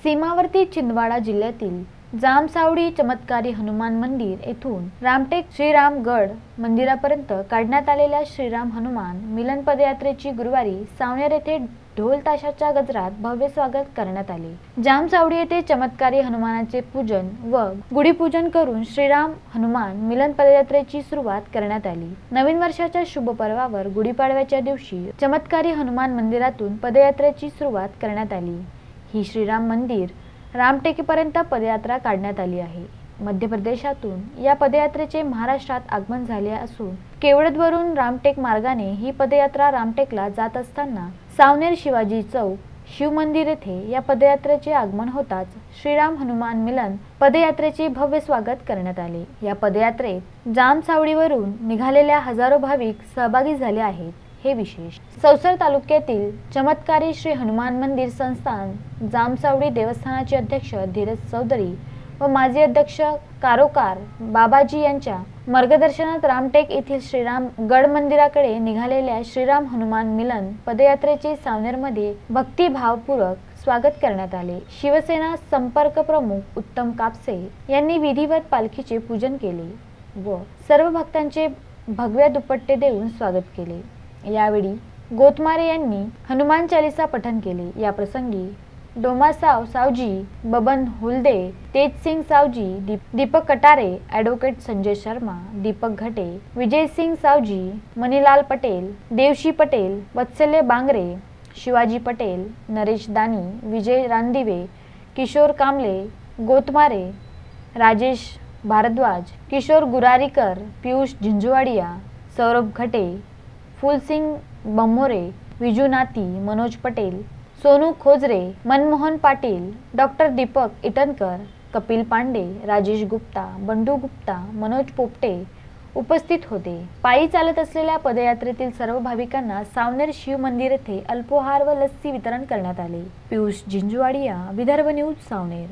सीमावर्ती छिंदवाडा जिल्ह्यातील जामसावडी चमत्कारी हनुमान मंदिर येथून रामटेक श्रीरामगड मंदिरापर्यंत काढण्यात आलेल्या श्रीराम हनुमान मिलन पदयात्रेची गुरुवारी सावनेर येथे ढोल ताशाच्या गजरात भव्य स्वागत करण्यात आले। जामसावडी येथे चमत्कारी हनुमानाचे पूजन व गुढीपूजन करून श्रीराम हनुमान मिलन पदयात्रेची सुरुवात करण्यात आली। नवीन वर्षाच्या शुभ पर्वावर गुढीपाडव्याच्या दिवशी चमत्कारी हनुमान मंदिरातून पदयात्रेची सुरुवात करण्यात आली। ही श्रीराम मंदिर रामटेकपर्यंत पदयात्रा काढण्यात आली आहे। मध्य प्रदेशातून या पदयात्रेचे महाराष्ट्रात आगमन झाले असून केवळदवरून रामटेक मार्गाने ही पदयात्रा रामटेकला जात असताना सावनेर शिवाजी चौक शिव मंदिर येथे या पदयात्रेचे आगमन होताच श्रीराम हनुमान मिलन पदयात्रेचे भव्य स्वागत करण्यात आले। या पदयात्रेत जामसावडीवरून निघालेल्या हजारो भाविक सहभागी झाले आहेत। हे विशेष सौसर तालुक्यातील चमत्कारी श्री हनुमान मंदिर संस्थान जामसावडी देवस्थानाचे अध्यक्ष धीरज चौधरी व माजी अध्यक्ष कारोकार बाबाजी यांच्या मार्गदर्शनात रामटेक येथील श्रीराम गड मंदिराकडे निघालेल्या श्रीराम हनुमान मिलन पदयात्रेचे सावनेरमध्ये भक्तिभावपूर्वक स्वागत करण्यात आले। शिवसेना संपर्क प्रमुख उत्तम कापसे यांनी विधिवत पालखीचे पूजन केले व सर्व भक्तांचे भगव्या दुपट्टे देऊन स्वागत केले। यावेळी गोतमारे यांनी हनुमान चालीसा पठण केले। या प्रसंगी डोमासाव सावजी, बबन हुलदे, तेजसिंग सावजी, दीपक कटारे, ॲडव्होकेट संजय शर्मा, दीपक घटे, विजय सिंग सावजी, मनीलाल पटेल, देवशी पटेल, वत्सल्य बांगरे, शिवाजी पटेल, नरेश दानी, विजय रानदिवे, किशोर कांबळे, गोतमारे, राजेश भारद्वाज, किशोर गुरारीकर, पियुष झिंझुवाडिया, सौरभ घटे, फुलसिंग बम्मोरे, विजू नाती, मनोज पटेल, सोनू खोजरे, मनमोहन पाटील, डॉक्टर दीपक इटनकर, कपिल पांडे, राजेश गुप्ता, बंडू गुप्ता, मनोज पोपटे उपस्थित होते। पायी चालत असलेल्या पदयात्रेतील सर्व भाविकांना सावनेर शिव मंदिर येथे अल्पोहार व लस्सी वितरण करण्यात आले। पियुष झिंझुवाडिया, विदर्भ न्यूज, सावनेर।